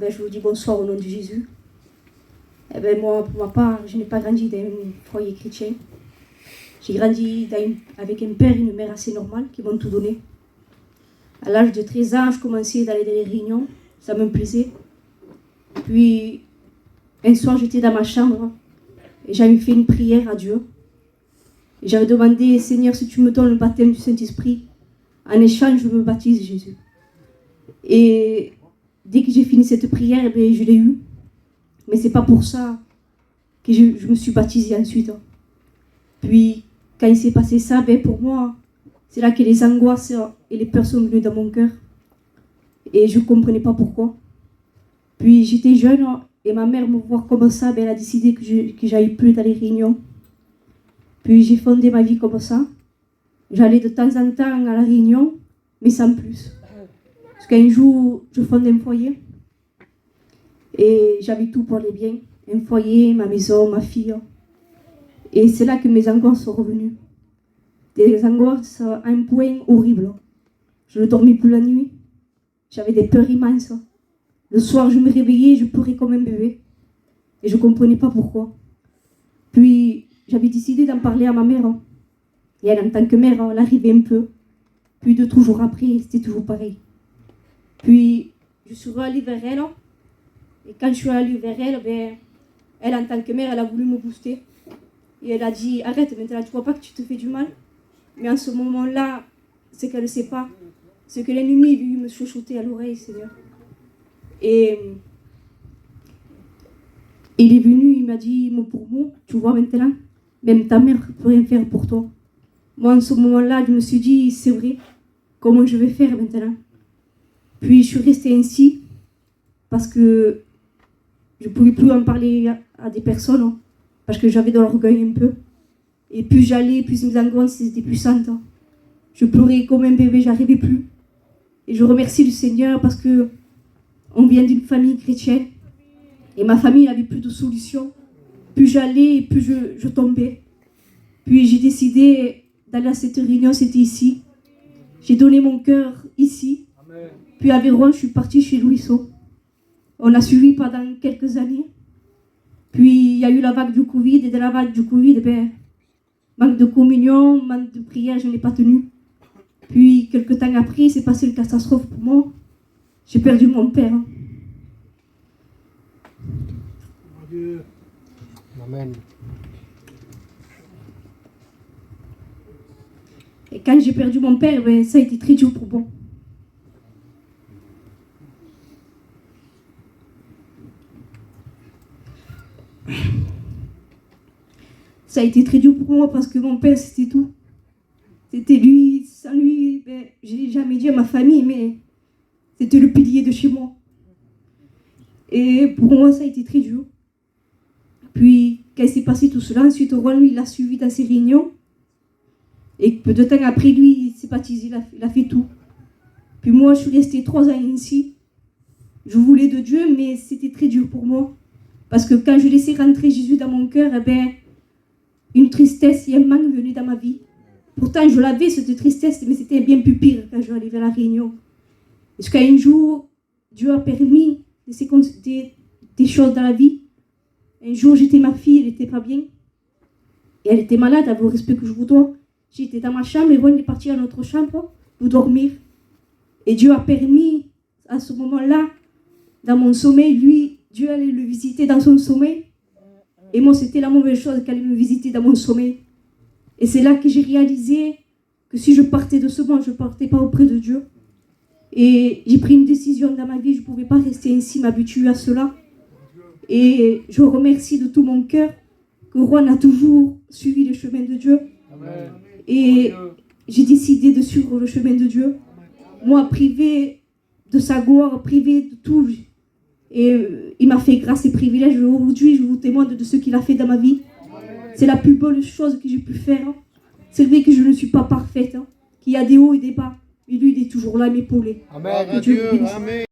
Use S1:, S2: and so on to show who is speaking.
S1: je vous dis bonsoir au nom de Jésus. Moi, pour ma part, je n'ai pas grandi dans un foyer chrétien. J'ai grandi avec un père et une mère assez normales qui m'ont tout donné. À l'âge de 13 ans, je commençais d'aller dans les réunions, ça me plaisait. Puis, un soir, j'étais dans ma chambre et j'avais fait une prière à Dieu. Et j'avais demandé, Seigneur, si tu me donnes le baptême du Saint-Esprit, en échange, je me baptise, Jésus. Et dès que j'ai fini cette prière, je l'ai eue. Mais c'est pas pour ça que je me suis baptisée ensuite. Puis, quand il s'est passé ça, pour moi, c'est là que les angoisses et les peurs sont venues dans mon cœur. Et je ne comprenais pas pourquoi. Puis, j'étais jeune et ma mère, me voir comme ça, elle a décidé que j'aille plus dans les réunions. Puis, j'ai fondé ma vie comme ça. J'allais de temps en temps à la réunion, mais sans plus. Parce qu'un jour, je fondais un foyer. Et j'avais tout pour les biens. Un foyer, ma maison, ma fille. Et c'est là que mes angoisses sont revenues. Des angoisses à un point horrible. Je ne dormais plus la nuit. J'avais des peurs immenses. Le soir, je me réveillais, je pleurais comme un bébé. Et je ne comprenais pas pourquoi. Puis, j'avais décidé d'en parler à ma mère. Et elle, en tant que mère, elle arrivait un peu. Puis, 2-3 jours après, c'était toujours pareil. Puis, je suis allée vers elle. Et quand je suis allée vers elle, elle, en tant que mère, elle a voulu me booster. Et elle a dit, arrête maintenant, tu vois pas que tu te fais du mal. Mais en ce moment-là, c'est qu'elle ne sait pas. C'est que l'ennemi est venu me chuchoter à l'oreille, Seigneur. Et il est venu, il m'a dit, mot pour mot, tu vois maintenant, même ta mère ne peut rien faire pour toi. Moi, en ce moment-là, je me suis dit, c'est vrai, comment je vais faire maintenant? Puis je suis restée ainsi, parce que je ne pouvais plus en parler à des personnes, parce que j'avais de l'orgueil un peu. Et plus j'allais, plus mes angoisses étaient puissantes. Je pleurais comme un bébé, j'arrivais plus. Et je remercie le Seigneur parce que on vient d'une famille chrétienne. Et ma famille n'avait plus de solution. Plus j'allais, plus je tombais. Puis j'ai décidé d'aller à cette réunion, c'était ici. J'ai donné mon cœur ici. Amen. Puis à Véron, je suis partie chez Louisseau. On a suivi pendant quelques années. Puis il y a eu la vague du Covid. Et de la vague du Covid, manque de communion, manque de prière, je n'ai pas tenu. Puis quelques temps après, c'est passé une catastrophe pour moi. J'ai perdu mon père.
S2: Dieu. Amen.
S1: Et quand j'ai perdu mon père, ça a été très dur pour moi. Ça a été très dur pour moi parce que mon père, c'était tout. C'était lui, sans lui, je n'ai jamais dit à ma famille, mais c'était le pilier de chez moi. Et pour moi, ça a été très dur. Puis, quand il s'est passé tout cela, ensuite, Rouen, lui, il a suivi dans ses réunions. Et peu de temps après, lui, il s'est baptisé, il a fait tout. Puis moi, je suis restée 3 ans ici. Je voulais de Dieu, mais c'était très dur pour moi. Parce que quand je laissais rentrer Jésus dans mon cœur, une tristesse et un manque venaient dans ma vie. Pourtant, je l'avais, cette tristesse, mais c'était bien plus pire quand je arrivais à la réunion. Jusqu'à un jour, Dieu a permis des choses dans la vie. Un jour, j'étais ma fille, elle n'était pas bien. Et elle était malade, avec le respect que je vous dois. J'étais dans ma chambre et Ron est parti à notre chambre pour dormir. Et Dieu a permis, à ce moment-là, dans mon sommeil, lui, Dieu allait le visiter dans son sommeil. Et moi, c'était la mauvaise chose qu'elle allait me visiter dans mon sommeil. Et c'est là que j'ai réalisé que si je partais de ce monde, je ne partais pas auprès de Dieu. Et j'ai pris une décision dans ma vie, je ne pouvais pas rester ainsi, m'habituer à cela. Et je remercie de tout mon cœur que Juan a toujours suivi le chemin de Dieu. Amen. Et j'ai décidé de suivre le chemin de Dieu. Moi, privé de sa gloire, privé de tout. Et il m'a fait grâce et privilège. Aujourd'hui, je vous témoigne de ce qu'il a fait dans ma vie. C'est la plus belle chose que j'ai pu faire. C'est vrai que je ne suis pas parfaite, qu'il y a des hauts et des bas. Mais lui, il est toujours là, m'épauler.
S2: Amen. Dieu, amen.